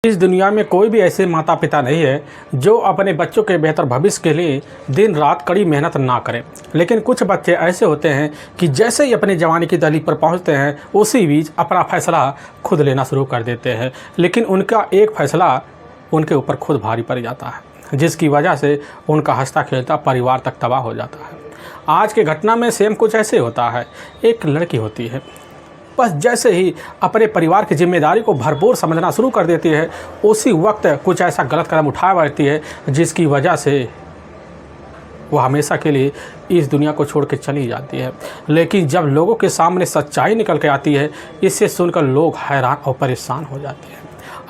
इस दुनिया में कोई भी ऐसे माता पिता नहीं है जो अपने बच्चों के बेहतर भविष्य के लिए दिन रात कड़ी मेहनत ना करें। लेकिन कुछ बच्चे ऐसे होते हैं कि जैसे ही अपनी जवानी की दहलीज पर पहुंचते हैं उसी बीच अपना फैसला खुद लेना शुरू कर देते हैं। लेकिन उनका एक फैसला उनके ऊपर खुद भारी पड़ जाता है, जिसकी वजह से उनका हंसता खेलता परिवार तक तबाह हो जाता है। आज की घटना में सेम कुछ ऐसे होता है। एक लड़की होती है, बस जैसे ही अपने परिवार की जिम्मेदारी को भरपूर समझना शुरू कर देती है उसी वक्त कुछ ऐसा गलत कदम उठा बैठती है जिसकी वजह से वह हमेशा के लिए इस दुनिया को छोड़ के चली जाती है। लेकिन जब लोगों के सामने सच्चाई निकल के आती है, इससे सुनकर लोग हैरान और परेशान हो जाते हैं।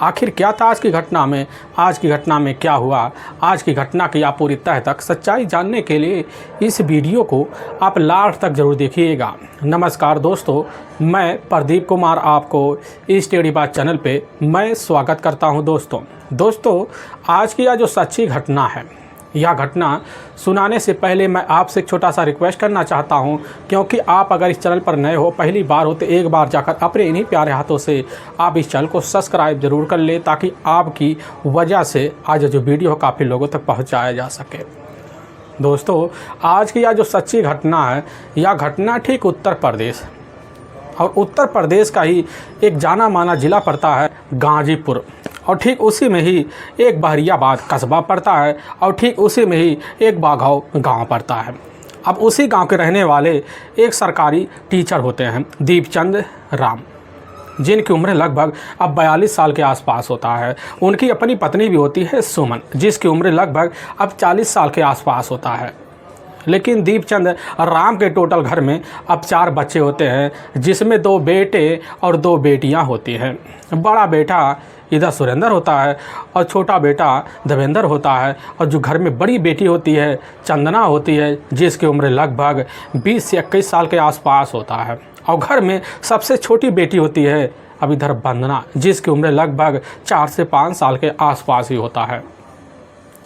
आखिर क्या था आज की घटना में? आज की घटना में क्या हुआ? आज की घटना की आप पूरी तह तक सच्चाई जानने के लिए इस वीडियो को आप लास्ट तक ज़रूर देखिएगा। नमस्कार दोस्तों, मैं प्रदीप कुमार आपको इस टेढ़ी बात चैनल पे मैं स्वागत करता हूं। दोस्तों आज की यह जो सच्ची घटना है, यह घटना सुनाने से पहले मैं आपसे एक छोटा सा रिक्वेस्ट करना चाहता हूं, क्योंकि आप अगर इस चैनल पर नए हो, पहली बार हो, तो एक बार जाकर अपने इन्हीं प्यारे हाथों से आप इस चैनल को सब्सक्राइब ज़रूर कर ले, ताकि आपकी वजह से आज जो वीडियो काफ़ी लोगों तक पहुंचाया जा सके। दोस्तों आज की यह जो सच्ची घटना है, यह घटना ठीक उत्तर प्रदेश, और उत्तर प्रदेश का ही एक जाना माना ज़िला पड़ता है गाजीपुर, और ठीक उसी में ही एक बहरियाबाद कस्बा पड़ता है, और ठीक उसी में ही एक बाघाव गांव पड़ता है। अब उसी गांव के रहने वाले एक सरकारी टीचर होते हैं दीपचंद राम, जिनकी उम्र लगभग अब 42 साल के आसपास होता है। उनकी अपनी पत्नी भी होती है सुमन, जिसकी उम्र लगभग अब 40 साल के आसपास होता है। लेकिन दीपचंद राम के टोटल घर में अब 4 बच्चे होते हैं, जिसमें 2 बेटे और 2 बेटियां होती हैं। बड़ा बेटा इधर सुरेंद्र होता है और छोटा बेटा देवेंद्र होता है, और जो घर में बड़ी बेटी होती है चंदना होती है, जिसकी उम्र लगभग 20 से 21 साल के आसपास होता है। और घर में सबसे छोटी बेटी होती है अब इधर वंदना, जिसकी उम्र लगभग 4 से 5 साल के आसपास ही होता है।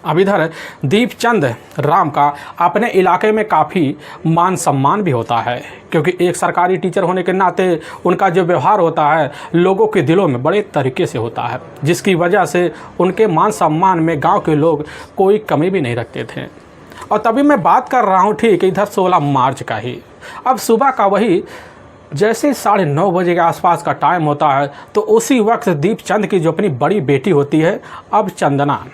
अब इधर दीपचंद राम का अपने इलाके में काफ़ी मान सम्मान भी होता है, क्योंकि एक सरकारी टीचर होने के नाते उनका जो व्यवहार होता है लोगों के दिलों में बड़े तरीके से होता है, जिसकी वजह से उनके मान सम्मान में गांव के लोग कोई कमी भी नहीं रखते थे। और तभी मैं बात कर रहा हूं ठीक इधर 16 मार्च का ही। अब सुबह का वही जैसे 9:30 बजे के आसपास का टाइम होता है, तो उसी वक्त दीपचंद की जो अपनी बड़ी बेटी होती है अब चंदना,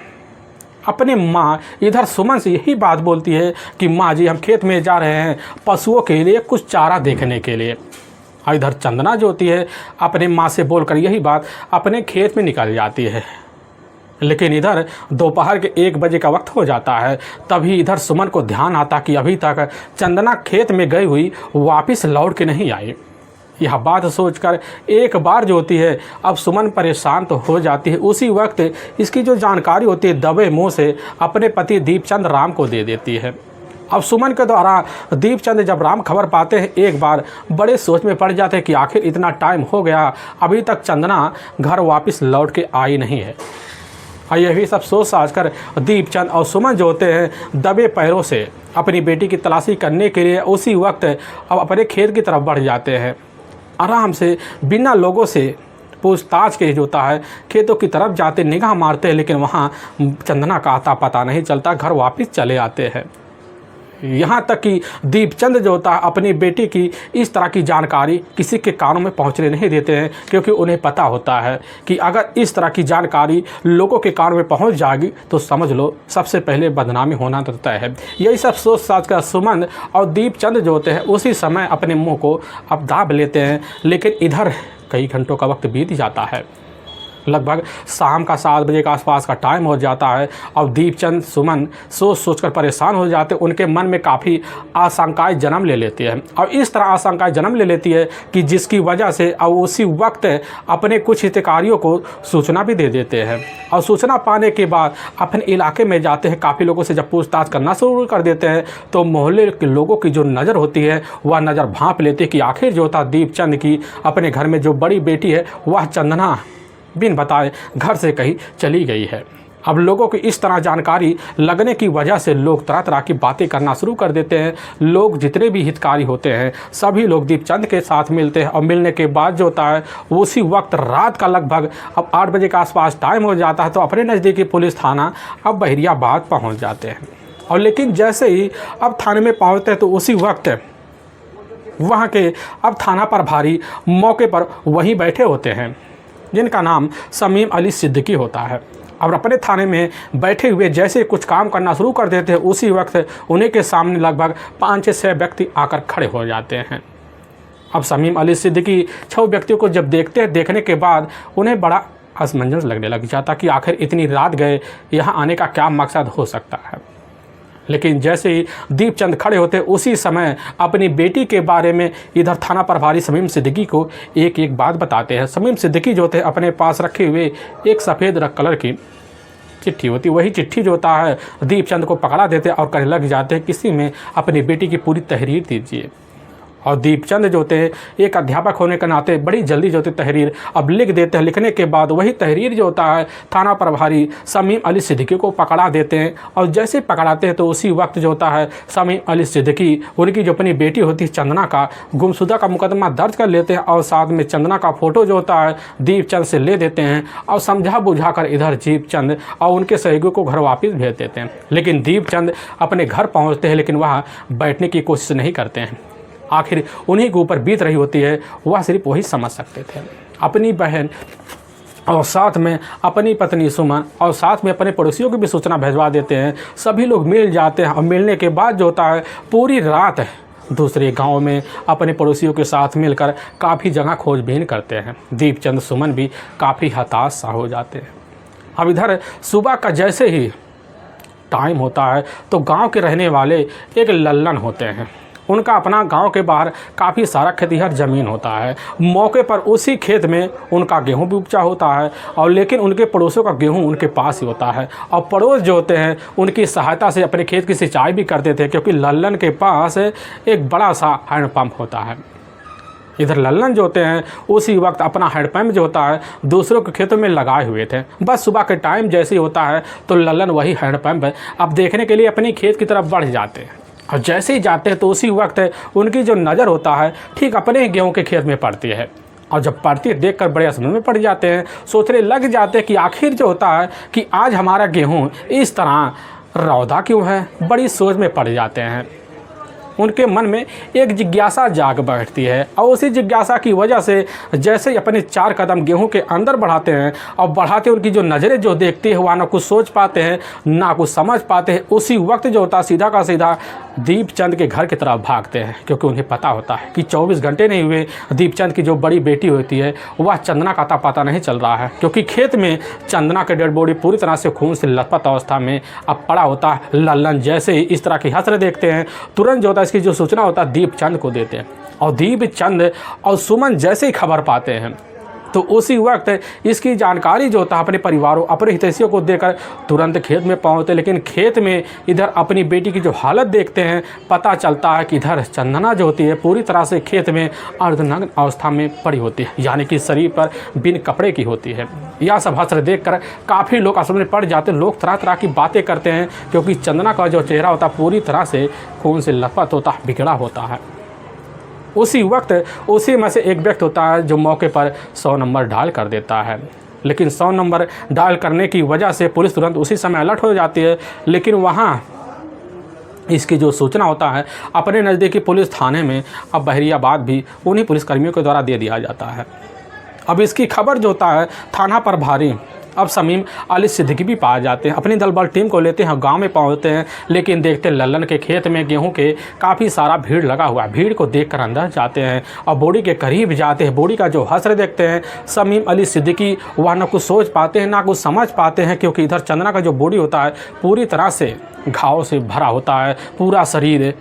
अपनी माँ इधर सुमन से यही बात बोलती है कि माँ जी हम खेत में जा रहे हैं पशुओं के लिए कुछ चारा देखने के लिए। और इधर चंदना जो होती है अपने माँ से बोलकर यही बात अपने खेत में निकल जाती है। लेकिन इधर दोपहर के 1 बजे का वक्त हो जाता है, तभी इधर सुमन को ध्यान आता कि अभी तक चंदना खेत में गई हुई वापस लौट के नहीं आई। यह बात सोचकर एक बार जो होती है अब सुमन परेशान तो हो जाती है। उसी वक्त इसकी जो जानकारी होती है दबे मुंह से अपने पति दीपचंद राम को दे देती है। अब सुमन के द्वारा दीपचंद जब राम खबर पाते हैं, एक बार बड़े सोच में पड़ जाते हैं कि आखिर इतना टाइम हो गया, अभी तक चंदना घर वापस लौट के आई नहीं है। और यही सब सोच साझ कर दीपचंद और सुमन जो होते हैं दबे पैरों से अपनी बेटी की तलाशी करने के लिए उसी वक्त अब अपने खेत की तरफ बढ़ जाते हैं। आराम से बिना लोगों से पूछताछ के जो होता है खेतों की तरफ जाते निगाह मारते हैं, लेकिन वहाँ चंदना का आता पता नहीं चलता, घर वापस चले आते हैं। यहाँ तक कि दीपचंद जो होता है अपनी बेटी की इस तरह की जानकारी किसी के कानों में पहुँचने नहीं देते हैं, क्योंकि उन्हें पता होता है कि अगर इस तरह की जानकारी लोगों के कानों में पहुँच जाएगी तो समझ लो सबसे पहले बदनामी होना तो तय है। यही सब सोच साझ कर सुमन और दीपचंद जो होते हैं उसी समय अपने मुँह को अब दाब लेते हैं। लेकिन इधर कई घंटों का वक्त बीत जाता है, लगभग शाम का 7 बजे के आसपास का टाइम हो जाता है। अब दीपचंद सुमन सोचकर परेशान हो जाते हैं। उनके मन में काफ़ी आशंकाएं जन्म ले लेती है, और इस तरह आशंकाएं जन्म ले लेती है कि जिसकी वजह से अब उसी वक्त अपने कुछ हितकारियों को सूचना भी दे देते हैं। और सूचना पाने के बाद अपने इलाके में जाते हैं, काफ़ी लोगों से जब पूछताछ करना शुरू कर देते हैं तो मोहल्ले के लोगों की जो नज़र होती है वह नज़र भांप लेती है कि आखिर जो था दीपचंद की अपने घर में जो बड़ी बेटी है वह चंदना बिन बताए घर से कहीं चली गई है। अब लोगों की इस तरह जानकारी लगने की वजह से लोग तरह तरह की बातें करना शुरू कर देते हैं। लोग जितने भी हितकारी होते हैं सभी लोग दीपचंद के साथ मिलते हैं और मिलने के बाद जो होता है उसी वक्त रात का लगभग अब 8 बजे के आसपास टाइम हो जाता है तो अपने नज़दीकी पुलिस थाना अब बहरियाबाद पहुंच जाते हैं। और लेकिन जैसे ही अब थाने में पहुंचते हैं तो उसी वक्त वहाँ के अब थाना प्रभारी मौके पर वहीं बैठे होते हैं जिनका नाम समीम अली सिद्दीकी होता है। और अपने थाने में बैठे हुए जैसे कुछ काम करना शुरू कर देते हैं उसी वक्त उन्हीं के सामने लगभग 5 से 6 व्यक्ति आकर खड़े हो जाते हैं। अब समीम अली सिद्दीकी 6 व्यक्तियों को जब देखते हैं, देखने के बाद उन्हें बड़ा असमंजस लगने लग जाता कि आखिर इतनी रात गए यहाँ आने का क्या मकसद हो सकता है। लेकिन जैसे ही दीपचंद खड़े होते उसी समय अपनी बेटी के बारे में इधर थाना प्रभारी समीम सिद्दीकी को एक एक बात बताते हैं। समीम सिद्दीकी जो थे अपने पास रखे हुए एक सफ़ेद कलर की चिट्ठी होती, वही चिट्ठी जो होता है दीपचंद को पकड़ा देते और कहने लग जाते हैं किसी में अपनी बेटी की पूरी तहरीर दीजिए। और दीपचंद जो होते हैं एक अध्यापक होने के नाते बड़ी जल्दी जो होती तहरीर अब लिख देते हैं। लिखने के बाद वही तहरीर जो होता है थाना प्रभारी समीम अली सिद्दीकी को पकड़ा देते हैं। और जैसे पकड़ाते हैं तो उसी वक्त जो होता है समीम अली सिद्दीकी उनकी जो अपनी बेटी होती है चंदना का गुमशुदा का मुकदमा दर्ज कर लेते हैं और साथ में चंदना का फ़ोटो जो होता है दीपचंद से ले देते हैं और समझा बुझा कर इधर दीपचंद और उनके सहयोगियों को घर वापस भेज देते हैं। लेकिन दीपचंद अपने घर पहुँचते हैं लेकिन वहाँ बैठने की कोशिश नहीं करते हैं। आखिर उन्हीं के ऊपर बीत रही होती है वह सिर्फ वही समझ सकते थे। अपनी बहन और साथ में अपनी पत्नी सुमन और साथ में अपने पड़ोसियों की भी सूचना भिजवा देते हैं। सभी लोग मिल जाते हैं और मिलने के बाद जो होता है पूरी रात दूसरे गांव में अपने पड़ोसियों के साथ मिलकर काफ़ी जगह खोजबीन करते हैं। दीपचंद सुमन भी काफ़ी हताश सा हो जाते हैं। अब इधर सुबह का जैसे ही टाइम होता है तो गांव के रहने वाले एक लल्लन होते हैं। उनका अपना गांव के बाहर काफ़ी सारा खेतिहर ज़मीन होता है। मौके पर उसी खेत में उनका गेहूं भी उपजा होता है और लेकिन उनके पड़ोसियों का गेहूं उनके पास ही होता है और पड़ोस जो होते हैं उनकी सहायता से अपने खेत की सिंचाई भी करते थे क्योंकि लल्लन के पास एक बड़ा सा हैंडपम्प होता है। इधर लल्लन जो होते हैं उसी वक्त अपना हैंडपम्प जो होता है दूसरों के खेतों में लगाए हुए थे। बस सुबह के टाइम जैसे ही होता है तो लल्लन वही हैंडपम्प अब देखने के लिए अपनी खेत की तरफ बढ़ जाते हैं। और जैसे ही जाते हैं तो उसी वक्त उनकी जो नज़र होता है ठीक अपने ही गेहूं के खेत में पड़ती है। और जब पड़ती है देखकर बड़े असमंजस में पड़ जाते हैं। सोचने लग जाते हैं कि आखिर जो होता है कि आज हमारा गेहूं इस तरह रौदा क्यों है। बड़ी सोच में पड़ जाते हैं। उनके मन में एक जिज्ञासा जाग बैठती है और उसी जिज्ञासा की वजह से जैसे ही अपने 4 कदम गेहूं के अंदर बढ़ाते हैं और बढ़ाते उनकी जो नज़रें जो देखती है वह ना कुछ सोच पाते हैं ना कुछ समझ पाते हैं। उसी वक्त जो होता है सीधा का सीधा दीपचंद के घर की तरफ भागते हैं क्योंकि उन्हें पता होता है कि 24 घंटे नहीं हुए दीपचंद की जो बड़ी बेटी होती है वह चंदना का पता नहीं चल रहा है क्योंकि खेत में चंदना के डेड बॉडी पूरी तरह से खून से लथपथ अवस्था में अब पड़ा होता है। लल्लन जैसे ही इस तरह की हसरत देखते हैं तुरंत जो होता है इसकी जो सूचना होता है दीपचंद को देते हैं और दीपचंद और सुमन जैसे ही खबर पाते हैं तो उसी वक्त इसकी जानकारी जो होता है अपने परिवारों अपने हितैषियों को देकर तुरंत खेत में पहुंचते। लेकिन खेत में इधर अपनी बेटी की जो हालत देखते हैं पता चलता है कि इधर चंदना जो होती है पूरी तरह से खेत में अर्धनग्न अवस्था में पड़ी होती है यानी कि शरीर पर बिन कपड़े की होती है। यह सब हसरत देखकर काफ़ी लोग असल में पड़ जाते हैं। लोग तरह तरह की बातें करते हैं क्योंकि चंदना का जो चेहरा होता है पूरी तरह से खून से लथपथ होता है बिगड़ा होता है। उसी वक्त उसी में से एक व्यक्ति होता है जो मौके पर 100 नंबर डायल कर देता है। लेकिन 100 नंबर डायल करने की वजह से पुलिस तुरंत उसी समय अलर्ट हो जाती है। लेकिन वहाँ इसकी जो सूचना होता है अपने नज़दीकी पुलिस थाने में अब बहरियाबाद भी उन्हीं पुलिसकर्मियों के द्वारा दे दिया जाता है। अब इसकी खबर जो होता है थाना प्रभारी अब समीम अली सिद्दीकी भी पाए जाते हैं। अपनी दलबल टीम को लेते हैं गांव में पहुंचते हैं लेकिन देखते लल्लन के खेत में गेहूं के काफ़ी सारा भीड़ लगा हुआ है। भीड़ को देखकर अंदर जाते हैं और बॉडी के करीब जाते हैं। बॉडी का जो हसर देखते हैं समीम अली सिद्दीकी वह ना कुछ सोच पाते हैं ना कुछ समझ पाते हैं क्योंकि इधर चंदना का जो बॉडी होता है पूरी तरह से घाव से भरा होता है। पूरा शरीर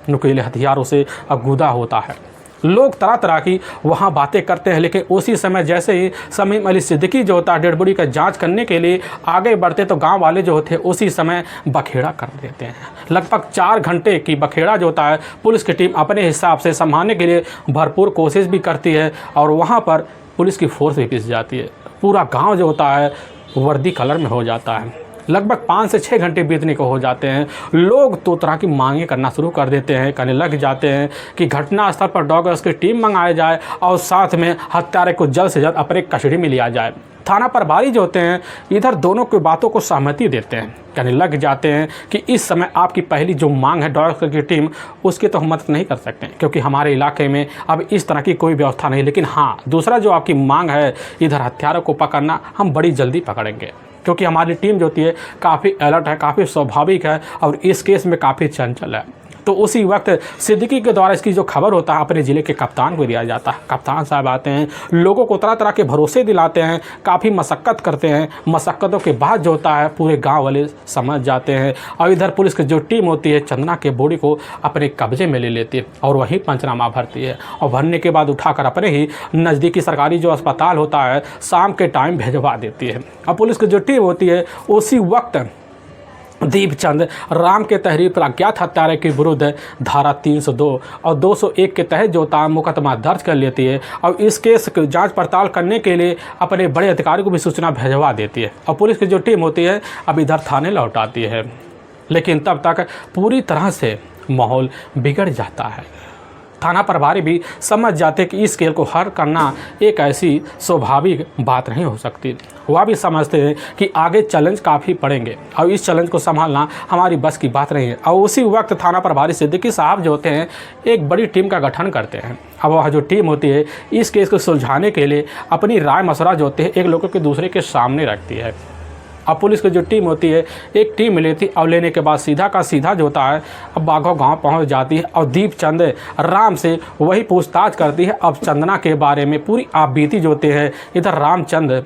नुकीले हथियारों से गुदा होता है। लोग तरह तरह की वहाँ बातें करते हैं। लेकिन उसी समय जैसे ही समीम अली सिद्दीकी जो होता है डेड बॉडी का जांच करने के लिए आगे बढ़ते तो गांव वाले जो होते हैं उसी समय बखेड़ा कर देते हैं। लगभग 4 घंटे की बखेड़ा जो होता है पुलिस की टीम अपने हिसाब से संभालने के लिए भरपूर कोशिश भी करती है और वहाँ पर पुलिस की फोर्स भी पिस जाती है। पूरा गाँव जो होता है वर्दी कलर में हो जाता है। लगभग 5 से 6 घंटे बीतने को हो जाते हैं। लोग तो तरह की मांगे करना शुरू कर देते हैं, कहने लग जाते हैं कि घटनास्थल पर डॉगर्स की टीम मंगाई जाए और साथ में हत्यारे को जल्द से जल्द अपने कस्टडी में लिया जाए। थाना प्रभारी जो होते हैं इधर दोनों की बातों को सहमति देते हैं, कहने लग जाते हैं कि इस समय आपकी पहली जो मांग है डॉगर्स की टीम, उसकी तो हम मदद नहीं कर सकते क्योंकि हमारे इलाके में अब इस तरह की कोई व्यवस्था नहीं। लेकिन हाँ, दूसरा जो आपकी मांग है इधर हत्यारों को पकड़ना, हम बड़ी जल्दी पकड़ेंगे क्योंकि हमारी टीम जो होती है काफ़ी अलर्ट है, काफ़ी स्वाभाविक है और इस केस में काफ़ी चंचल है। तो उसी वक्त सिद्दीकी के द्वारा इसकी जो खबर होता है अपने ज़िले के कप्तान को दिया जाता है। कप्तान साहब आते हैं, लोगों को तरह तरह के भरोसे दिलाते हैं, काफ़ी मशक्क़त करते हैं। मशक्क़तों के बाद जो होता है पूरे गांव वाले समझ जाते हैं और इधर पुलिस की जो टीम होती है चंदना के बॉडी को अपने कब्जे में ले लेती है और वहीं पंचनामा भरती है और भरने के बाद उठाकर अपने ही नज़दीकी सरकारी जो अस्पताल होता है शाम के टाइम भिजवा देती है। और पुलिस की जो टीम होती है उसी वक्त दीपचंद राम के तहरीर पर अज्ञात हत्यारे के विरुद्ध धारा 302 और 201 के तहत जो मुकदमा दर्ज कर लेती है और इस केस की जांच पड़ताल करने के लिए अपने बड़े अधिकारी को भी सूचना भिजवा देती है और पुलिस की जो टीम होती है अब इधर थाने लौट आती है। लेकिन तब तक पूरी तरह से माहौल बिगड़ जाता है। थाना प्रभारी भी समझ जाते कि इस खेल को हल करना एक ऐसी स्वाभाविक बात नहीं हो सकती। वह भी समझते हैं कि आगे चैलेंज काफ़ी पड़ेंगे और इस चैलेंज को संभालना हमारी बस की बात नहीं है। और उसी वक्त थाना प्रभारी सिद्दीकी साहब जो होते हैं एक बड़ी टीम का गठन करते हैं। अब वह जो टीम होती है इस केस को सुलझाने के लिए अपनी राय मशवरा जो होते हैं एक लोगों के दूसरे के सामने रखती है। अब पुलिस की जो टीम होती है एक टीम लेती और लेने के बाद सीधा का सीधा जो होता है अब बाघों गांव पहुंच जाती है और दीपचंद राम से वही पूछताछ करती है। अब चंदना के बारे में पूरी आप बीती जो होते हैं इधर रामचंद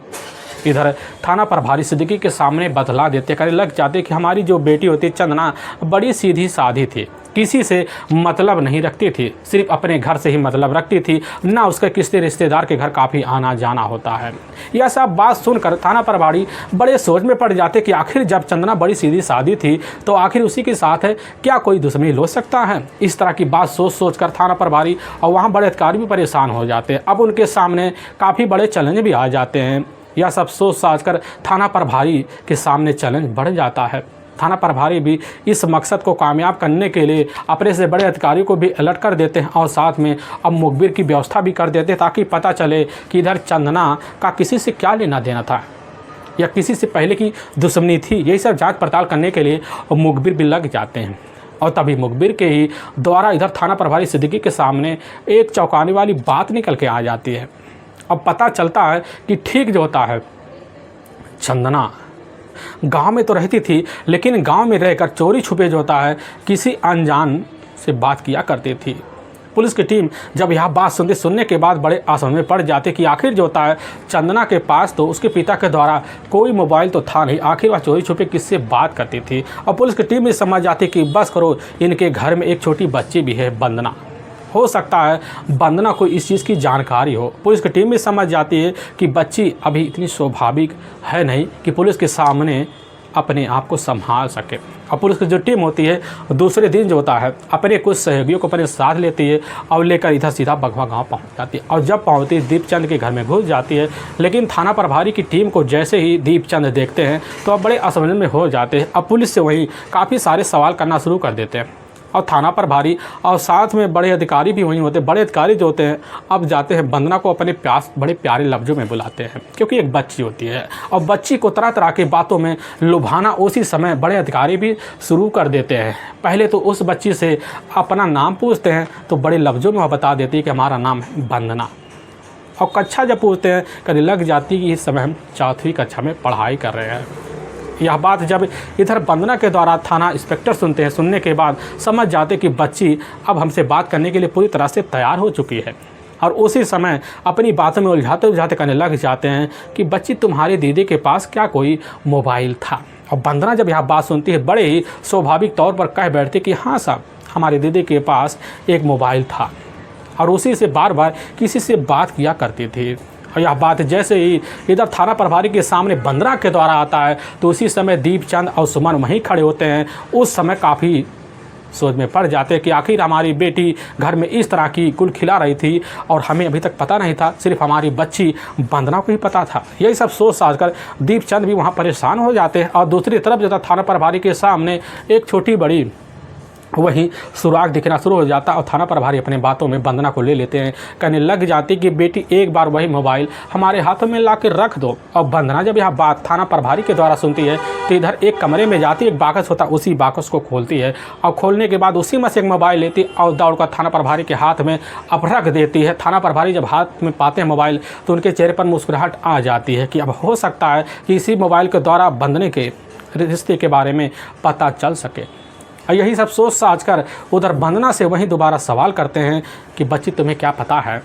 इधर थाना प्रभारी सिद्दीकी के सामने बतला देते, कहने लग जाते कि हमारी जो बेटी होती है चंदना बड़ी सीधी साधी थी, किसी से मतलब नहीं रखती थी, सिर्फ अपने घर से ही मतलब रखती थी, ना उसके किसी रिश्तेदार के घर काफ़ी आना जाना होता है। यह सब बात सुनकर थाना प्रभारी बड़े सोच में पड़ जाते कि आखिर जब चंदना बड़ी सीधी सादी थी तो आखिर उसी के साथ है क्या कोई दुश्मनी हो सकता है। इस तरह की बात सोच कर थाना प्रभारी और वहाँ बड़े अधिकारी भी परेशान हो जाते हैं। अब उनके सामने काफ़ी बड़े चैलेंज भी आ जाते हैं। यह सब सोच साच कर थाना प्रभारी के सामने चैलेंज बढ़ जाता है। थाना प्रभारी भी इस मकसद को कामयाब करने के लिए अपने से बड़े अधिकारी को भी अलर्ट कर देते हैं और साथ में अब मुखबिर की व्यवस्था भी कर देते हैं ताकि पता चले कि इधर चंदना का किसी से क्या लेना देना था या किसी से पहले की दुश्मनी थी। यही सब जांच पड़ताल करने के लिए मुखबिर भी लग जाते हैं और तभी मुखबिर के ही द्वारा इधर थाना प्रभारी सिद्दीकी के सामने एक चौंकाने वाली बात निकल के आ जाती है। अब पता चलता है कि ठीक जो होता है चंदना गांव में तो रहती थी लेकिन गांव में रहकर चोरी छुपे जो होता है किसी अनजान से बात किया करती थी। पुलिस की टीम जब यह बात सुनने के बाद बड़े असमंजस में पड़ जाते कि आखिर जो होता है चंदना के पास तो उसके पिता के द्वारा कोई मोबाइल तो था नहीं, आखिर वह चोरी छुपे किससे बात करती थी। और पुलिस की टीम भी समझ जाती कि बस करो, इनके घर में एक छोटी बच्ची भी है वंदना, हो सकता है वंदना को इस चीज़ की जानकारी हो। पुलिस की टीम भी समझ जाती है कि बच्ची अभी इतनी स्वाभाविक है नहीं कि पुलिस के सामने अपने आप को संभाल सके। और पुलिस की जो टीम होती है दूसरे दिन जो होता है अपने कुछ सहयोगियों को अपने साथ लेती है और लेकर इधर सीधा बघवा गांव पहुंच जाती है। और जब पहुंचती है दीपचंद के घर में घुस जाती है। लेकिन थाना प्रभारी की टीम को जैसे ही दीपचंद देखते हैं तो अब बड़े असमंजस में हो जाते हैं। अब पुलिस से वहीं काफ़ी सारे सवाल करना शुरू कर देते हैं और थाना प्रभारी और साथ में बड़े अधिकारी भी वहीं होते हैं। बड़े अधिकारी जो होते हैं अब जाते हैं वंदना को अपने बड़े प्यारे लफ्ज़ों में बुलाते हैं क्योंकि एक बच्ची होती है और बच्ची को तरह तरह की बातों में लुभाना उसी समय बड़े अधिकारी भी शुरू कर देते हैं। पहले तो उस बच्ची से अपना नाम पूछते हैं तो बड़े लफ्ज़ों में वह बता देती है कि हमारा नाम है वंदना। और कक्षा जब पूछते हैं कहने लग जाती कि इस समय हम 4वीं कक्षा में पढ़ाई कर रहे हैं। यह बात जब इधर वंदना के द्वारा थाना इंस्पेक्टर सुनते हैं, सुनने के बाद समझ जाते कि बच्ची अब हमसे बात करने के लिए पूरी तरह से तैयार हो चुकी है। और उसी समय अपनी बातों में उलझाते कहने लग जाते हैं कि बच्ची तुम्हारी दीदी के पास क्या कोई मोबाइल था। और वंदना जब यह बात सुनती है बड़े ही स्वाभाविक तौर पर कह बैठती कि हाँ साहब, हमारी दीदी के पास एक मोबाइल था और उसी से बार बार किसी से बात किया करती थी। और यह बात जैसे ही इधर थाना प्रभारी के सामने वंदना के द्वारा आता है तो उसी समय दीपचंद और सुमन वहीं खड़े होते हैं। उस समय काफ़ी सोच में पड़ जाते कि आखिर हमारी बेटी घर में इस तरह की गुल खिला रही थी और हमें अभी तक पता नहीं था, सिर्फ हमारी बच्ची वंदना को ही पता था। यही सब सोच साझ कर दीपचंद भी वहाँ परेशान हो जाते हैं। और दूसरी तरफ जो था थाना प्रभारी के सामने एक छोटी बड़ी वहीं सुराग दिखना शुरू हो जाता और थाना प्रभारी अपने बातों में वंदना को ले लेते हैं। कहने लग जाती कि बेटी एक बार वही मोबाइल हमारे हाथों में ला के रख दो। और वंदना जब यह बात थाना प्रभारी के द्वारा सुनती है तो इधर एक कमरे में जाती, एक बाकस होता, उसी बाकस को खोलती है और खोलने के बाद उसी में से एक मोबाइल लेती और दौड़कर थाना प्रभारी के हाथ में अब रख देती है। थाना प्रभारी जब हाथ में पाते हैं मोबाइल तो उनके चेहरे पर मुस्कुराहट आ जाती है कि अब हो सकता है कि इसी मोबाइल के द्वारा वंदना के रिश्ते के बारे में पता चल सके। और यही सब सोच साझ कर उधर वंदना से वहीं दोबारा सवाल करते हैं कि बच्ची तुम्हें क्या पता है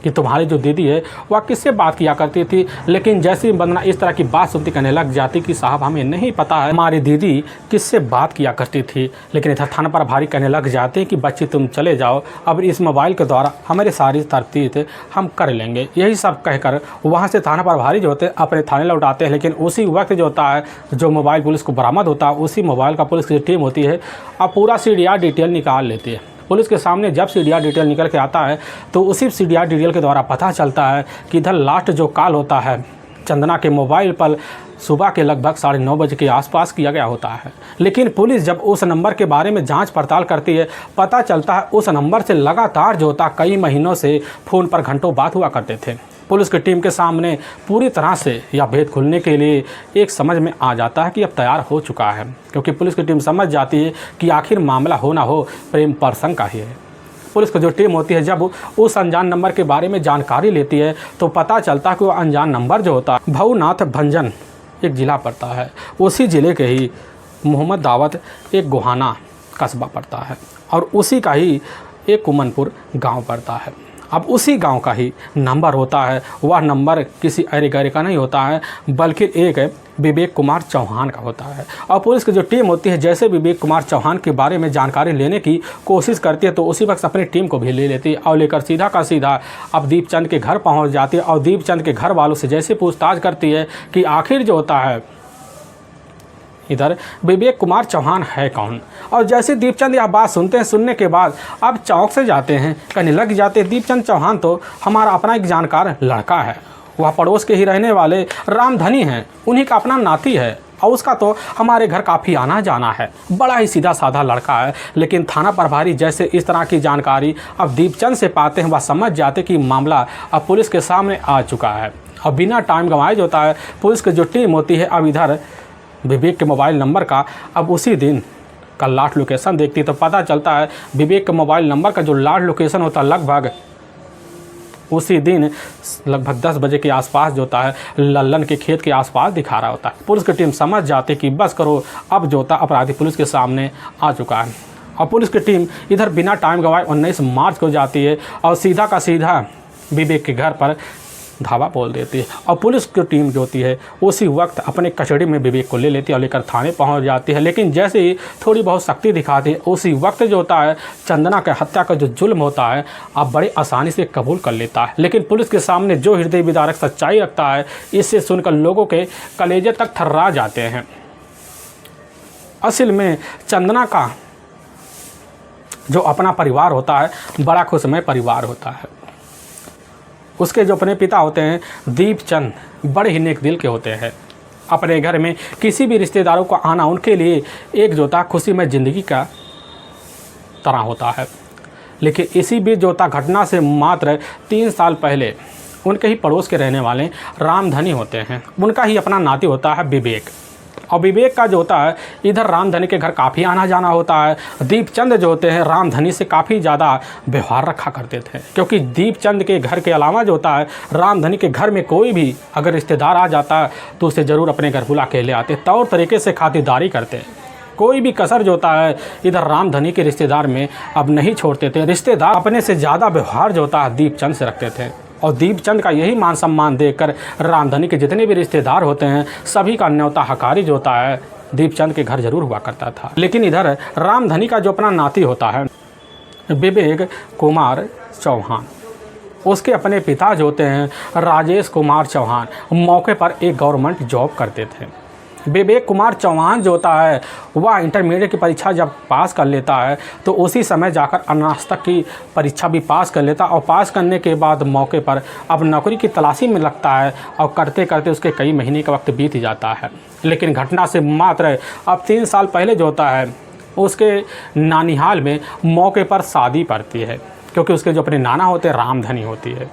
कि तुम्हारी जो दीदी है वह किससे बात किया करती थी। लेकिन जैसे ही वंदना इस तरह की बात सुनती कहने लग जाती कि साहब हमें नहीं पता है हमारी दीदी किससे बात किया करती थी। लेकिन इधर थाना प्रभारी कहने लग जाते कि बच्ची तुम चले जाओ, अब इस मोबाइल के द्वारा हमारी सारी तरतीब हम कर लेंगे। यही सब कहकर वहाँ से थाना प्रभारी जो होते हैं अपने थाने लौटाते हैं। लेकिन उसी वक्त जो होता है जो मोबाइल पुलिस को बरामद होता है उसी मोबाइल का पुलिस की टीम होती है अब पूरा CDR डिटेल निकाल लेती है। पुलिस के सामने जब CDR डिटेल निकल के आता है तो उसी CDR डिटेल के द्वारा पता चलता है कि इधर लास्ट जो कॉल होता है चंदना के मोबाइल पर सुबह के लगभग 9:30 बजे के आसपास किया गया होता है। लेकिन पुलिस जब उस नंबर के बारे में जांच पड़ताल करती है पता चलता है उस नंबर से लगातार जो होता कई महीनों से फ़ोन पर घंटों बात हुआ करते थे। पुलिस की टीम के सामने पूरी तरह से यह भेद खुलने के लिए एक समझ में आ जाता है कि अब तैयार हो चुका है, क्योंकि पुलिस की टीम समझ जाती है कि आखिर मामला हो ना हो प्रेम प्रसंग का ही है। पुलिस की जो टीम होती है जब उस अनजान नंबर के बारे में जानकारी लेती है तो पता चलता है कि वो अनजान नंबर जो होता है भवनाथ भंजन एक ज़िला पड़ता है, उसी ज़िले के ही मोहम्मद दावत एक गोहाना कस्बा पड़ता है और उसी का ही एक कुमनपुर गाँव पड़ता है। अब उसी गांव का ही नंबर होता है, वह नंबर किसी अरे गरे का नहीं होता है बल्कि एक विवेक कुमार चौहान का होता है। और पुलिस की जो टीम होती है जैसे विवेक कुमार चौहान के बारे में जानकारी लेने की कोशिश करती है तो उसी वक्त अपनी टीम को भी ले लेती है और लेकर सीधा का सीधा अब दीपचंद के घर पहुंच जाती है। और दीपचंद के घर वालों से जैसे पूछताछ करती है कि आखिर जो होता है इधर विवेक कुमार चौहान है कौन। और जैसे दीपचंद यह बात सुनते हैं सुनने के बाद अब चौंक से जाते हैं, कहने लग जाते हैं दीपचंद चौहान तो हमारा अपना एक जानकार लड़का है, वह पड़ोस के ही रहने वाले रामधनी हैं, उन्हीं का अपना नाती है और उसका तो हमारे घर काफ़ी आना जाना है, बड़ा ही सीधा साधा लड़का है। लेकिन थाना प्रभारी जैसे इस तरह की जानकारी अब दीपचंद से पाते हैं वह समझ जाते कि मामला अब पुलिस के सामने आ चुका है। और बिना टाइम गंवाए जो होता है पुलिस की जो टीम होती है अब इधर विवेक के मोबाइल नंबर का अब उसी दिन का लास्ट लोकेशन देखती है तो पता चलता है विवेक के मोबाइल नंबर का जो लास्ट लोकेशन होता है लगभग उसी दिन लगभग 10 बजे के आसपास जो होता है लल्लन के खेत के आसपास दिखा रहा होता है। पुलिस की टीम समझ जाती कि बस करो अब जो होता अपराधी पुलिस के सामने आ चुका है। और पुलिस की टीम इधर बिना टाइम गंवाए 19 मार्च को जाती है और सीधा का सीधा विवेक के घर पर धावा बोल देती है। और पुलिस की टीम जो होती है उसी वक्त अपने कस्टडी में विवेक को ले लेती है और लेकर थाने पहुंच जाती है। लेकिन जैसे ही थोड़ी बहुत शक्ति दिखाती है उसी वक्त जो होता है चंदना के हत्या का जो जुल्म होता है अब बड़े आसानी से कबूल कर लेता है। लेकिन पुलिस के सामने जो हृदय विदारक सच्चाई रखता है इससे सुनकर लोगों के कलेजे तक थर्रा जाते हैं। असल में चंदना का जो अपना परिवार होता है बड़ा खुशमय परिवार होता है। उसके जो अपने पिता होते हैं दीपचंद बड़े ही नेक दिल के होते हैं। अपने घर में किसी भी रिश्तेदारों को आना उनके लिए एक जोता खुशी में ज़िंदगी का तरह होता है। लेकिन इसी बीच जोता घटना से मात्र 3 साल पहले उनके ही पड़ोस के रहने वाले रामधनी होते हैं, उनका ही अपना नाती होता है विवेक। और विवेक का जो होता है इधर रामधनी के घर काफ़ी आना जाना होता है। दीपचंद जो होते हैं रामधनी से काफ़ी ज़्यादा व्यवहार रखा करते थे, क्योंकि दीपचंद के घर के अलावा जो होता है रामधनी के घर में कोई भी अगर रिश्तेदार आ जाता है तो उसे ज़रूर अपने घर बुला के ले आते, तौर तरीके से खातिरदारी करते। कोई भी कसर जो होता है इधर रामधनी के रिश्तेदार में अब नहीं छोड़ते थे। रिश्तेदार अपने से ज़्यादा व्यवहार जो होता है दीपचंद से रखते थे। और दीपचंद का यही मान सम्मान देखकर रामधनी के जितने भी रिश्तेदार होते हैं सभी का न्योता हकारी जो होता है दीपचंद के घर जरूर हुआ करता था। लेकिन इधर रामधनी का जो अपना नाती होता है विवेक कुमार चौहान, उसके अपने पिता जो होते हैं राजेश कुमार चौहान मौके पर एक गवर्नमेंट जॉब करते थे। विवेक कुमार चौहान जो होता है वह इंटरमीडिएट की परीक्षा जब पास कर लेता है तो उसी समय जाकर स्नातक की परीक्षा भी पास कर लेता है और पास करने के बाद मौके पर अब नौकरी की तलाशी में लगता है और करते करते उसके कई महीने का वक्त बीत जाता है। लेकिन घटना से मात्र अब 3 साल पहले जो होता है उसके नानिहाल में मौके पर शादी पड़ती है, क्योंकि उसके जो अपने नाना होते हैं रामधनी होती है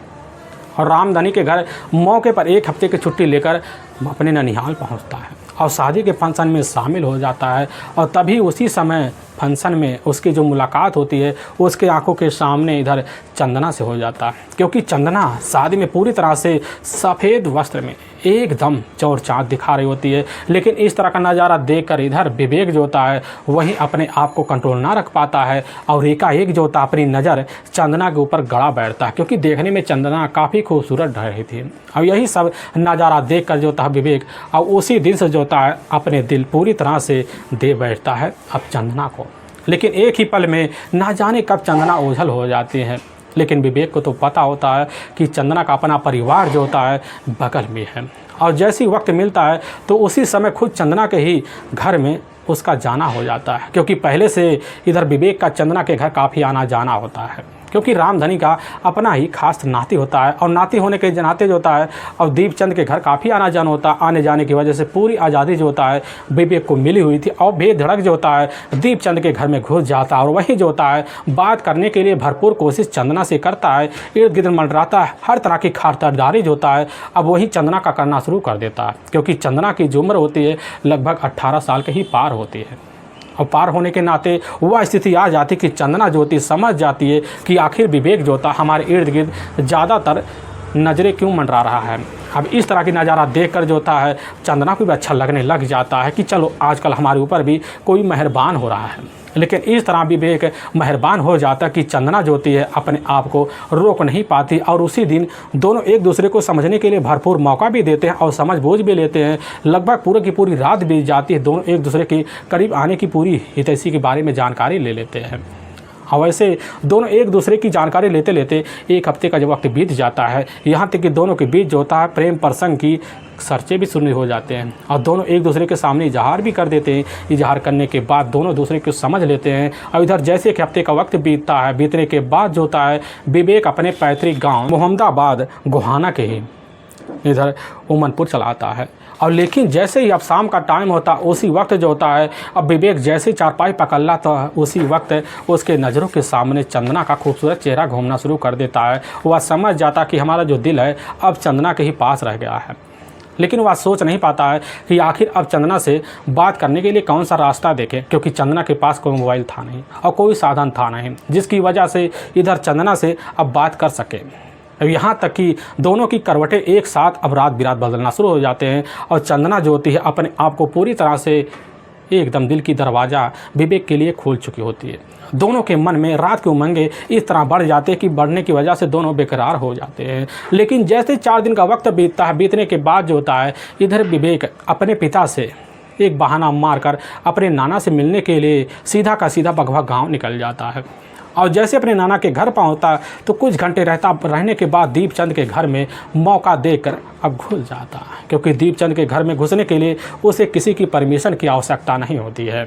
और रामधनी के घर मौके पर 1 हफ्ते की छुट्टी लेकर अपने ननिहाल पहुंचता है और शादी के फंक्शन में शामिल हो जाता है। और तभी उसी समय फंक्शन में उसकी जो मुलाकात होती है उसके आंखों के सामने इधर चंदना से हो जाता है, क्योंकि चंदना शादी में पूरी तरह से सफ़ेद वस्त्र में एकदम चौर चाँद दिखा रही होती है। लेकिन इस तरह का नज़ारा देखकर इधर विवेक जो होता है वही अपने आप को कंट्रोल ना रख पाता है और एकाएक जो होता है अपनी नज़र चंदना के ऊपर गड़ा बैठता है, क्योंकि देखने में चंदना काफ़ी खूबसूरत ढल रही थी। और यही सब नज़ारा देखकर जो होता है विवेक और उसी दिन से जो होता है अपने दिल पूरी तरह से दे बैठता है अब चंदना को। लेकिन एक ही पल में ना जाने कब चंदना ओझल हो जाती है। लेकिन विवेक को तो पता होता है कि चंदना का अपना परिवार जो होता है बगल में है और जैसे ही वक्त मिलता है तो उसी समय खुद चंदना के ही घर में उसका जाना हो जाता है, क्योंकि पहले से इधर विवेक का चंदना के घर काफ़ी आना जाना होता है, क्योंकि रामधनी का अपना ही खास नाती होता है और नाती होने के नाते जो होता है और दीपचंद के घर काफ़ी आना जाना होता है। आने जाने की वजह से पूरी आज़ादी जो होता है विवेक को मिली हुई थी और बेधड़क जो होता है दीपचंद के घर में घुस जाता है और वही जो होता है बात करने के लिए भरपूर कोशिश चंदना से करता है, इर्द गिर्द मंडराता है, हर तरह की खातिरदारी जो होता है अब वही चंदना का करना शुरू कर देता है, क्योंकि चंदना की जो उम्र होती है लगभग 18 साल के ही पार होती है। और पार होने के नाते वह स्थिति आ जाती कि चंदना जो होती समझ जाती है कि आखिर विवेक जो होता हमारे इर्द गिर्द ज़्यादातर नज़रें क्यों मंडरा रहा है। अब इस तरह की नज़ारा देखकर जो होता है चंदना को भी अच्छा लगने लग जाता है कि चलो आजकल हमारे ऊपर भी कोई मेहरबान हो रहा है। लेकिन इस तरह विवेक मेहरबान हो जाता कि चंदना जो होती है अपने आप को रोक नहीं पाती और उसी दिन दोनों एक दूसरे को समझने के लिए भरपूर मौका भी देते हैं और समझ बूझ भी लेते हैं। लगभग पूरी की पूरी रात बीत जाती है, दोनों एक दूसरे के करीब आने की पूरी हितैषी के बारे में जानकारी ले लेते हैं। और वैसे दोनों एक दूसरे की जानकारी लेते लेते 1 हफ्ते का जब वक्त बीत जाता है, यहाँ तक कि दोनों के बीच जो होता है प्रेम प्रसंग की चर्चे भी शुरू हो जाते हैं और दोनों एक दूसरे के सामने इजहार भी कर देते हैं। इजहार करने के बाद दोनों दूसरे को समझ लेते हैं और इधर जैसे 1 हफ्ते का वक्त बीतता है, बीतने के बाद जो होता है विवेक अपने पैतृक गाँव मोहम्मदाबाद गोहाना के ही इधर उमनपुर चला आता है। और लेकिन जैसे ही अब शाम का टाइम होता उसी वक्त जो होता है अब विवेक जैसे चारपाई पकड़ तो उसी वक्त उसके नज़रों के सामने चंदना का खूबसूरत चेहरा घूमना शुरू कर देता है। वह समझ जाता कि हमारा जो दिल है अब चंदना के ही पास रह गया है। लेकिन वह सोच नहीं पाता है कि आखिर अब चंदना से बात करने के लिए कौन सा रास्ता देखे, क्योंकि चंदना के पास कोई मोबाइल था नहीं और कोई साधन था नहीं जिसकी वजह से इधर चंदना से अब बात कर सके। यहाँ तक कि दोनों की करवटें एक साथ अब रात बिरात बदलना शुरू हो जाते हैं और चंदना जो होती है अपने आप को पूरी तरह से एकदम दिल की दरवाज़ा विवेक के लिए खोल चुकी होती है। दोनों के मन में रात के उमंगे इस तरह बढ़ जाते हैं कि बढ़ने की वजह से दोनों बेकरार हो जाते हैं। लेकिन जैसे 4 दिन का वक्त बीतता है, बीतने के बाद जो होता है इधर विवेक अपने पिता से एक बहाना मारकर अपने नाना से मिलने के लिए सीधा का सीधा बघवा गाँव निकल जाता है। और जैसे अपने नाना के घर पहुंचता तो कुछ घंटे रहने के बाद दीपचंद के घर में मौका देकर अब घुस जाता है, क्योंकि दीपचंद के घर में घुसने के लिए उसे किसी की परमिशन की आवश्यकता नहीं होती है,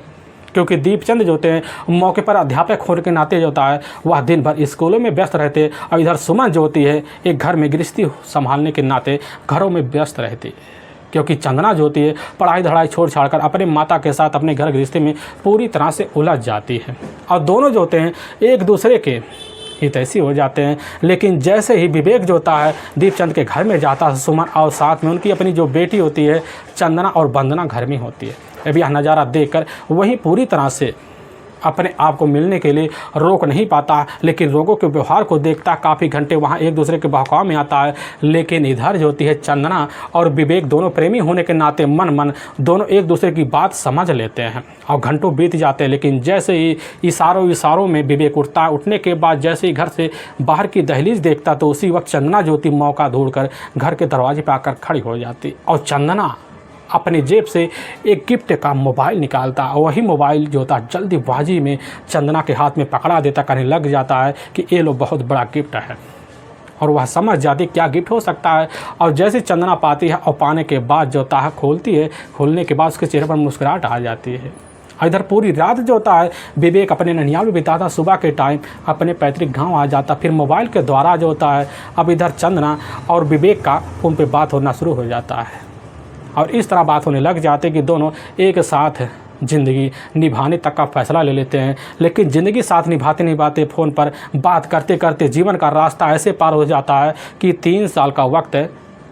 क्योंकि दीपचंद जो होते हैं मौके पर अध्यापक होने के नाते जो होता है वह दिन भर स्कूलों में व्यस्त रहते और इधर सुमन जो होती है एक घर में गृहस्थी संभालने के नाते घरों में व्यस्त रहती, क्योंकि चंदना जो होती है पढ़ाई धड़ाई छोड़ छाड़कर अपने माता के साथ अपने घर गृहस्थी में पूरी तरह से उलझ जाती है और दोनों जो होते हैं एक दूसरे के हितैषी हो जाते हैं। लेकिन जैसे ही विवेक जो होता है दीपचंद के घर में जाता है सुमन और साथ में उनकी अपनी जो बेटी होती है चंदना और वंदना घर में होती है। अब यह नज़ारा देखकर वही पूरी तरह से अपने आप को मिलने के लिए रोक नहीं पाता, लेकिन लोगों के व्यवहार को देखता काफ़ी घंटे वहाँ एक दूसरे के बहकाव में आता है। लेकिन इधर जो होती है चंदना और विवेक दोनों प्रेमी होने के नाते मन दोनों एक दूसरे की बात समझ लेते हैं और घंटों बीत जाते हैं। लेकिन जैसे ही इशारों में विवेक उठता है, उठने के बाद जैसे ही घर से बाहर की दहलीज देखता तो उसी वक्त चंदना जो होती मौका ढूंढकर घर के दरवाजे पर आकर खड़ी हो जाती और चंदना अपने जेब से एक गिफ्ट का मोबाइल निकालता और वही मोबाइल जो होता जल्दीबाजी में चंदना के हाथ में पकड़ा देता, कहने लग जाता है कि ये लो बहुत बड़ा गिफ्ट है। और वह समझ जाती क्या गिफ्ट हो सकता है। और जैसे चंदना पाती है और पाने के बाद जो होता है खोलती है, खोलने के बाद उसके चेहरे पर मुस्कुराहट आ जाती है। इधर पूरी रात जो होता है विवेक अपने ननिहाल में बिताता, सुबह के टाइम अपने पैतृक गांव आ जाता। फिर मोबाइल के द्वारा जो होता है अब इधर चंदना और विवेक का फ़ोन पे बात होना शुरू हो जाता है और इस तरह बात होने लग जाते कि दोनों एक साथ ज़िंदगी निभाने तक का फैसला ले लेते हैं। लेकिन ज़िंदगी साथ निभाते निभाते फ़ोन पर बात करते करते जीवन का रास्ता ऐसे पार हो जाता है कि 3 साल का वक्त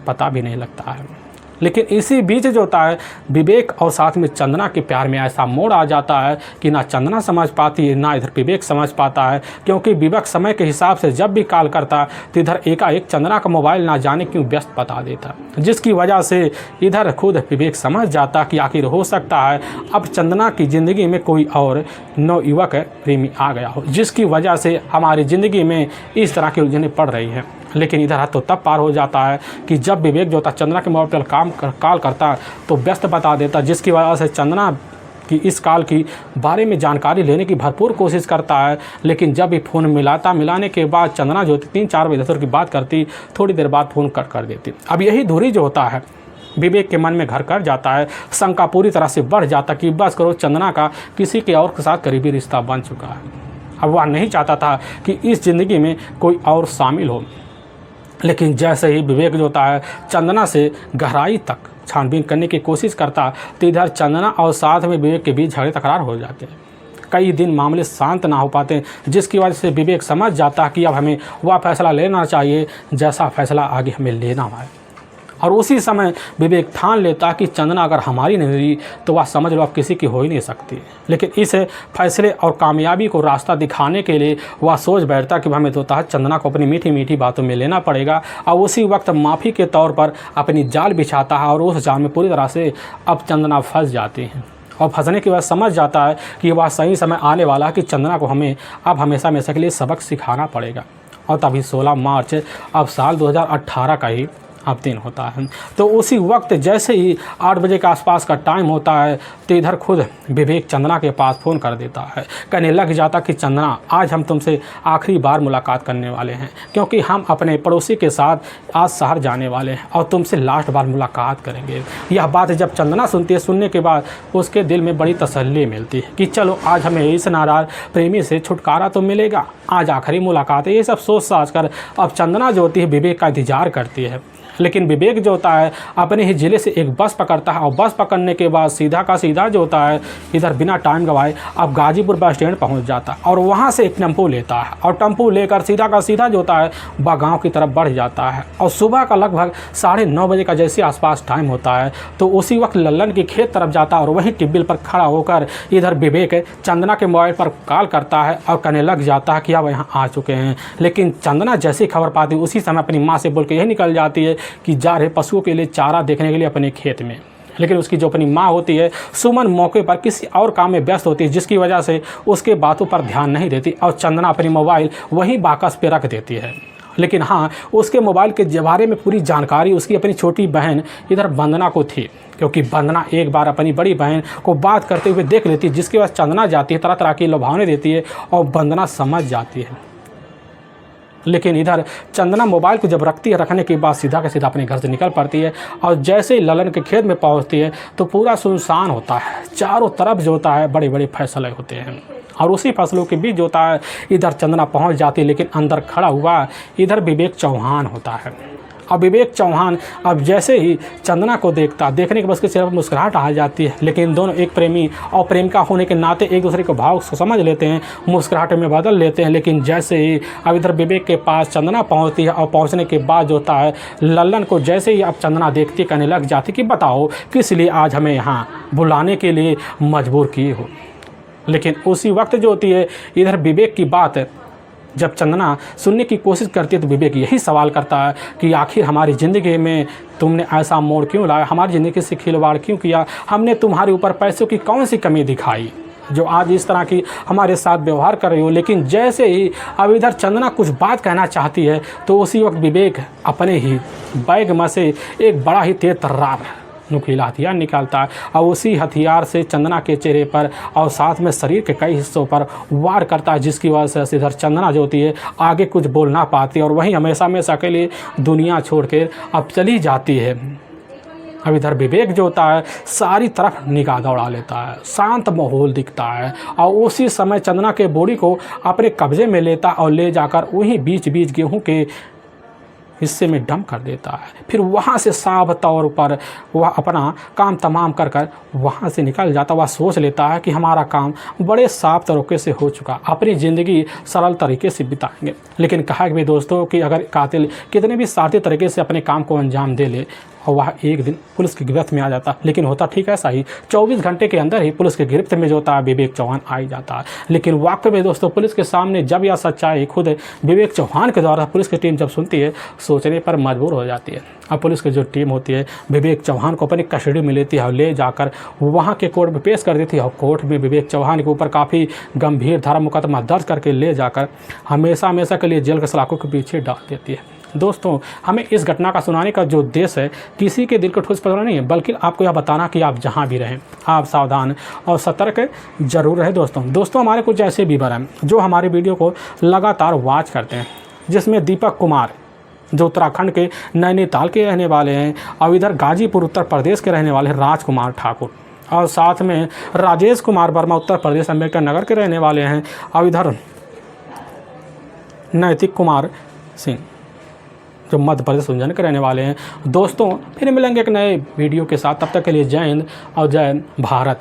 पता भी नहीं लगता है। लेकिन इसी बीच जो होता है विवेक और साथ में चंदना के प्यार में ऐसा मोड़ आ जाता है कि ना चंदना समझ पाती है ना इधर विवेक समझ पाता है, क्योंकि विवेक समय के हिसाब से जब भी कॉल करता तो इधर एकाएक चंदना का मोबाइल ना जाने क्यों व्यस्त बता देता, जिसकी वजह से इधर खुद विवेक समझ जाता कि आखिर हो सकता है अब चंदना की ज़िंदगी में कोई और नवयुवक प्रेमी आ गया हो, जिसकी वजह से हमारी ज़िंदगी में इस तरह की उलझनें पड़ रही हैं। लेकिन इधर तो तब पार हो जाता है कि जब विवेक जो होता चंदना के मोबाइल पर कॉल करता तो व्यस्त बता देता, जिसकी वजह से चंदना की इस कॉल की बारे में जानकारी लेने की भरपूर कोशिश करता है। लेकिन जब भी फ़ोन मिलाने के बाद चंदना जो होती 3-4 बजे की बात करती, थोड़ी देर बाद फ़ोन कट कर देती। अब यही दूरी जो होता है विवेक के मन में घर कर जाता है, शंका पूरी तरह से बढ़ जाता कि बस करो चंदना का किसी के और के साथ करीबी रिश्ता बन चुका है। अब वह नहीं चाहता था कि इस ज़िंदगी में कोई और शामिल हो। लेकिन जैसे ही विवेक जो होता है चंदना से गहराई तक छानबीन करने की कोशिश करता तो इधर चंदना और साथ में विवेक के बीच झगड़े तकरार हो जाते हैं। कई दिन मामले शांत ना हो पाते, जिसकी वजह से विवेक समझ जाता कि अब हमें वह फैसला लेना चाहिए जैसा फैसला आगे हमें लेना है। और उसी समय विवेक ठान लेता कि चंदना अगर हमारी नहीं रही तो वह समझ लो अब किसी की हो ही नहीं सकती। लेकिन इस फैसले और कामयाबी को रास्ता दिखाने के लिए वह सोच बैठता कि हमें तो है चंदना को अपनी मीठी मीठी बातों में लेना पड़ेगा। और उसी वक्त माफ़ी के तौर पर अपनी जाल बिछाता है और उस जाल में पूरी तरह से अब चंदना फंस जाती है। और फंसने के बाद समझ जाता है कि वह सही समय आने वाला है कि चंदना को हमें अब हमेशा हमेशा के लिए सबक सिखाना पड़ेगा। और तभी 16 मार्च अब साल 2018 का ही अब दिन होता है। तो उसी वक्त जैसे ही 8 बजे के आसपास का टाइम होता है तो इधर खुद विवेक चंदना के पास फ़ोन कर देता है, कहने लग जाता कि चंदना आज हम तुमसे आखिरी बार मुलाकात करने वाले हैं, क्योंकि हम अपने पड़ोसी के साथ आज शहर जाने वाले हैं और तुमसे लास्ट बार मुलाकात करेंगे। यह बात जब चंदना सुनती है, सुनने के बाद उसके दिल में बड़ी तसल्ली मिलती है कि चलो आज हमें इस नाराज प्रेमी से छुटकारा तो मिलेगा, आज आखिरी मुलाकात है। ये सब सोच साच कर अब चंदना जो होती है विवेक का इंतजार करती है। लेकिन विवेक जो होता है अपने ही ज़िले से एक बस पकड़ता है और बस पकड़ने के बाद सीधा का सीधा जो होता है इधर बिना टाइम गवाए अब गाजीपुर बस स्टैंड पहुंच जाता है और वहां से एक टेम्पो लेता है और टेम्पो लेकर सीधा का सीधा जो होता है गाँव की तरफ बढ़ जाता है। और सुबह का लगभग 9:30 बजे का जैसे आसपास टाइम होता है तो उसी वक्त लल्लन की खेत तरफ जाता है और वहीं टिब्बिल पर खड़ा होकर इधर विवेक चंदना के मोबाइल पर कॉल करता है और कहने लग जाता है कि अब यहाँ आ चुके हैं। लेकिन चंदना जैसी खबर पाती उसी समय अपनी माँ से बोल के यही निकल जाती है कि जा रहे पशुओं के लिए चारा देखने के लिए अपने खेत में। लेकिन उसकी जो अपनी माँ होती है सुमन मौके पर किसी और काम में व्यस्त होती है, जिसकी वजह से उसके बातों पर ध्यान नहीं देती और चंदना अपनी मोबाइल वहीं बाकस पे रख देती है। लेकिन हाँ, उसके मोबाइल के बारे में पूरी जानकारी उसकी अपनी छोटी बहन इधर वंदना को थी, क्योंकि वंदना एक बार अपनी बड़ी बहन को बात करते हुए देख लेती है, जिसकी वजह चंदना जाती है, तरह तरह की लुभावने देती है और वंदना समझ जाती है। लेकिन इधर चंदना मोबाइल को जब रखती है, रखने के बाद सीधा के सीधा अपने घर से निकल पड़ती है और जैसे ही ललन के खेत में पहुंचती है तो पूरा सुनसान होता है। चारों तरफ जो होता है बड़े बड़े फैसले होते हैं और उसी फैसलों के बीच जो होता है इधर चंदना पहुंच जाती है। लेकिन अंदर खड़ा हुआ इधर विवेक चौहान होता है। अब विवेक चौहान अब जैसे ही चंदना को देखने के बाद उसके चेहरे पर मुस्कुराहट आ जाती है। लेकिन दोनों एक प्रेमी और प्रेमिका होने के नाते एक दूसरे को भाव समझ लेते हैं, मुस्कुराहट में बदल लेते हैं। लेकिन जैसे ही अब इधर विवेक के पास चंदना पहुंचती है और पहुंचने के बाद जो होता है लल्लन को जैसे ही अब चंदना देखती कहने लग जाती कि बताओ किस लिए आज हमें यहाँ बुलाने के लिए मजबूर किए हो। लेकिन उसी वक्त जो होती है इधर विवेक की बात जब चंदना सुनने की कोशिश करती है तो विवेक यही सवाल करता है कि आखिर हमारी ज़िंदगी में तुमने ऐसा मोड़ क्यों लाया, हमारी ज़िंदगी से खिलवाड़ क्यों किया, हमने तुम्हारे ऊपर पैसों की कौन सी कमी दिखाई जो आज इस तरह की हमारे साथ व्यवहार कर रही हो। लेकिन जैसे ही अब इधर चंदना कुछ बात कहना चाहती है तो उसी वक्त विवेक अपने ही बैग में से एक बड़ा ही तेज तर्रार नुकीला हथियार निकालता है और उसी हथियार से चंदना के चेहरे पर और साथ में शरीर के कई हिस्सों पर वार करता है, जिसकी वजह से इधर चंदना जो होती है आगे कुछ बोल ना पाती और वहीं हमेशा हमेशा के लिए दुनिया छोड़ कर अब चली जाती है। अब इधर विवेक जो होता है सारी तरफ निगाह दौड़ा लेता है, शांत माहौल दिखता है और उसी समय चंदना के बॉडी को अपने कब्जे में लेता और ले जाकर वहीं बीच बीच गेहूं के हिस्से में डंप कर देता है। फिर वहाँ से साफ तौर पर वह अपना काम तमाम कर कर वहाँ से निकल जाता। वह सोच लेता है कि हमारा काम बड़े साफ तरीके से हो चुका, अपनी ज़िंदगी सरल तरीके से बिताएंगे। लेकिन कहा कि दोस्तों कि अगर कातिल कितने भी सादे तरीके से अपने काम को अंजाम दे ले और वह एक दिन पुलिस की गिरफ्त में आ जाता, लेकिन होता ठीक ऐसा ही 24 घंटे के अंदर ही पुलिस की गिरफ्त में जो होता है विवेक चौहान आ ही जाता है। लेकिन वाकई में दोस्तों पुलिस के सामने जब यह सच्चाई खुद विवेक चौहान के द्वारा पुलिस की टीम जब सुनती है, सोचने पर मजबूर हो जाती है। अब पुलिस की जो टीम होती है विवेक चौहान को अपनी कस्टडी में लेती है और ले जाकर वहाँ के कोर्ट में पेश कर देती है और कोर्ट में विवेक चौहान के ऊपर काफ़ी गंभीर धारा मुकदमा दर्ज करके ले जाकर हमेशा हमेशा के लिए जेल के सलाखों के पीछे डाल देती है। दोस्तों हमें इस घटना का सुनाने का जो उद्देश्य है किसी के दिल को ठोस पहुंचाना नहीं है, बल्कि आपको यह बताना कि आप जहां भी रहें आप सावधान और सतर्क जरूर रहें। दोस्तों हमारे कुछ ऐसे व्यूअर हैं जो हमारे वीडियो को लगातार वॉच करते हैं, जिसमें दीपक कुमार जो उत्तराखंड के नैनीताल के रहने वाले हैं और इधर गाजीपुर उत्तर प्रदेश के रहने वाले हैं राजकुमार ठाकुर, और साथ में राजेश कुमार वर्मा उत्तर प्रदेश अम्बेडकर नगर के रहने वाले हैं और इधर नैतिक कुमार सिंह जो मध्य प्रदेश उज्जैन के रहने वाले हैं। दोस्तों फिर मिलेंगे एक नए वीडियो के साथ, तब तक के लिए जय हिंद और जय भारत।